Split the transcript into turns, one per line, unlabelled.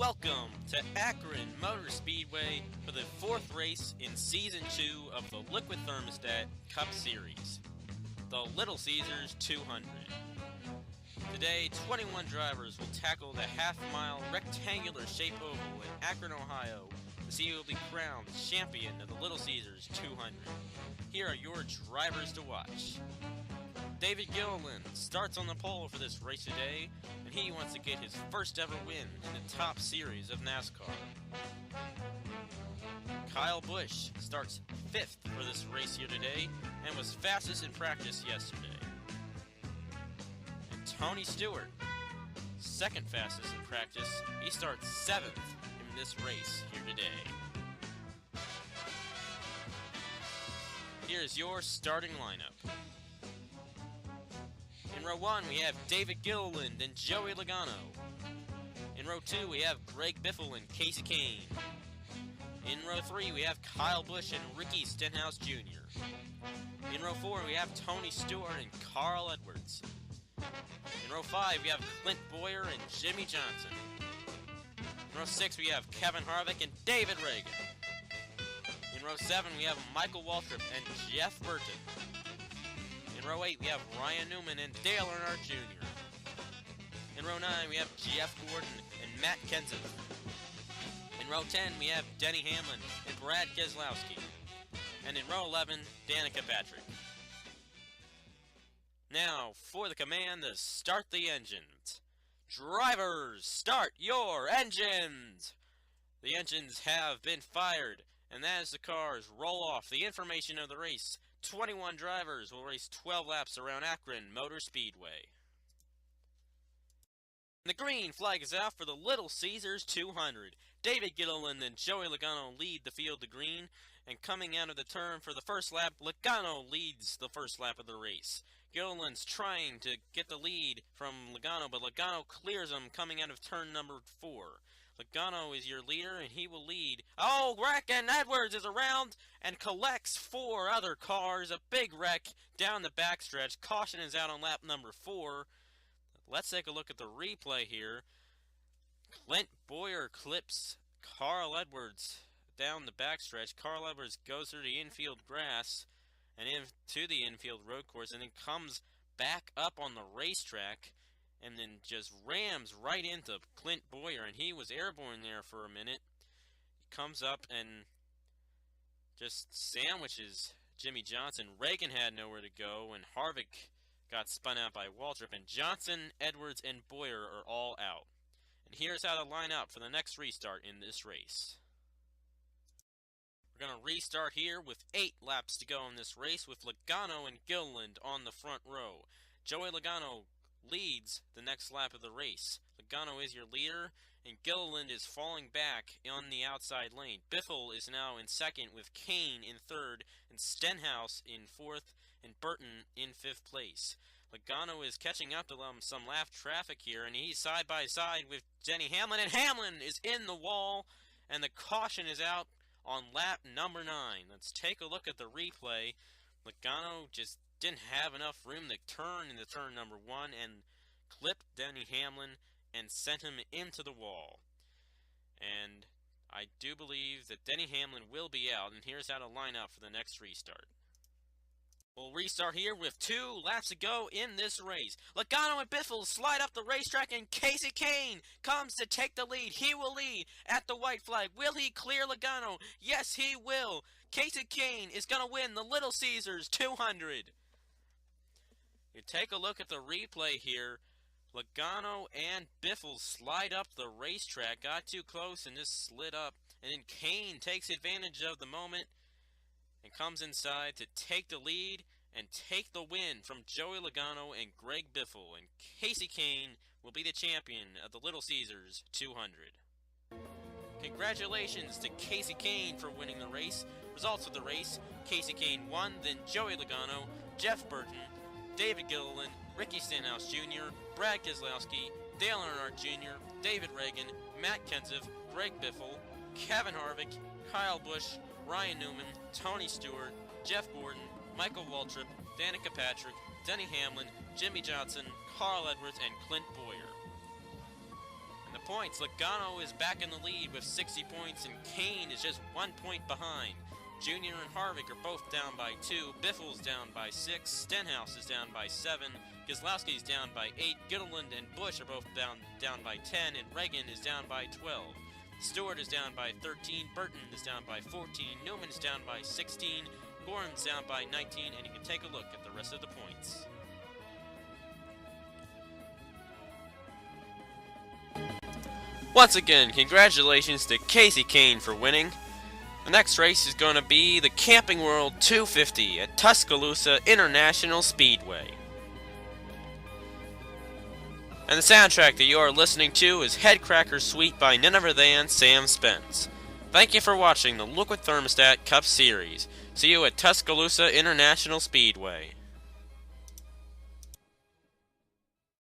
Welcome to Akron Motor Speedway for the 4th race in Season 2 of the Liquid Thermostat Cup Series, the Little Caesars 200. Today, 21 drivers will tackle the half-mile rectangular-shaped oval in Akron, Ohio to see who will be crowned champion of the Little Caesars 200. Here are your drivers to watch. David Gilliland starts on the pole for this race today, and he wants to get his first ever win in the top series of NASCAR. Kyle Busch starts 5th for this race here today, and was fastest in practice yesterday. And Tony Stewart, 2nd fastest in practice, he starts 7th in this race here today. Here's your starting lineup. In row 1, we have David Gilliland and Joey Logano. In row 2, we have Greg Biffle and Casey Kane. In row 3, we have Kyle Busch and Ricky Stenhouse Jr. In row 4, we have Tony Stewart and Carl Edwards. In row 5, we have Clint Boyer and Jimmy Johnson. In row 6, we have Kevin Harvick and David Reagan. In row 7, we have Michael Waltrip and Jeff Burton. In row 8, we have Ryan Newman and Dale Earnhardt Jr. In row 9, we have Jeff Gordon and Matt Kenseth. In row 10, we have Denny Hamlin and Brad Keselowski. And in row 11, Danica Patrick. Now, for the command to start the engines. Drivers, start your engines! The engines have been fired, and as the cars roll off the information of the race, 21 drivers will race 12 laps around Akron Motor Speedway. The green flag is out for the Little Caesars 200. David Gilliland and Joey Logano lead the field to green, and coming out of the turn for the first lap, Logano leads the first lap of the race. Gilliland's trying to get the lead from Logano, but Logano clears him coming out of turn number 4. Logano is your leader, and he will lead. Oh, wreck, and Edwards is around and collects 4 other cars. A big wreck down the backstretch. Caution is out on lap number 4. Let's take a look at the replay here. Clint Boyer clips Carl Edwards down the backstretch. Carl Edwards goes through the infield grass and into the infield road course, and then comes back up on the racetrack and then just rams right into Clint Boyer, and he was airborne there for a minute. He comes up and just sandwiches Jimmy Johnson. Reagan had nowhere to go, and Harvick got spun out by Waltrip, and Johnson, Edwards, and Boyer are all out. And here's how to line up for the next restart in this race. We're going to restart here with 8 laps to go in this race, with Logano and Gilliland on the front row. Joey Logano leads the next lap of the race. Logano is your leader, and Gilliland is falling back on the outside lane. Biffle is now in 2nd, with Kane in 3rd, and Stenhouse in 4th, and Burton in 5th place. Logano is catching up to some lap traffic here, and he's side by side with Denny Hamlin, and Hamlin is in the wall, and the caution is out on lap number 9. Let's take a look at the replay. Logano just didn't have enough room to turn into turn number 1 and clipped Denny Hamlin and sent him into the wall. And I do believe that Denny Hamlin will be out, and here's how to line up for the next restart. We'll restart here with 2 laps to go in this race. Logano and Biffle slide up the racetrack, and Casey Kane comes to take the lead. He will lead at the white flag. Will he clear Logano? Yes, he will. Casey Kane is going to win the Little Caesars 200. You take a look at the replay here. Logano and Biffle slide up the racetrack, got too close and just slid up. And then Kane takes advantage of the moment and comes inside to take the lead and take the win from Joey Logano and Greg Biffle. And Casey Kane will be the champion of the Little Caesars 200. Congratulations to Casey Kane for winning the race. Results of the race: Casey Kane won, then Joey Logano, Jeff Burton, David Gilliland, Ricky Stenhouse Jr., Brad Keselowski, Dale Earnhardt Jr., David Reagan, Matt Kenseth, Greg Biffle, Kevin Harvick, Kyle Busch, Ryan Newman, Tony Stewart, Jeff Gordon, Michael Waltrip, Danica Patrick, Denny Hamlin, Jimmy Johnson, Carl Edwards, and Clint Boyer. And the points. Logano is back in the lead with 60 points, and Kane is just 1 point behind. Junior and Harvick are both down by 2. Biffle's down by 6. Stenhouse is down by 7. Gieslowski's down by 8. Gilliland and Busch are both down by 10, and Reagan is down by 12. Stewart is down by 13. Burton is down by 14. Newman is down by 16. Gordon's down by 19, and you can take a look at the rest of the points. Once again, congratulations to Casey Kane for winning. The next race is going to be the Camping World 250 at Tuscaloosa International Speedway. And the soundtrack that you are listening to is Headcracker Suite by none other than Sam Spence. Thank you for watching the Liquid Thermostat Cup Series. See you at Tuscaloosa International Speedway.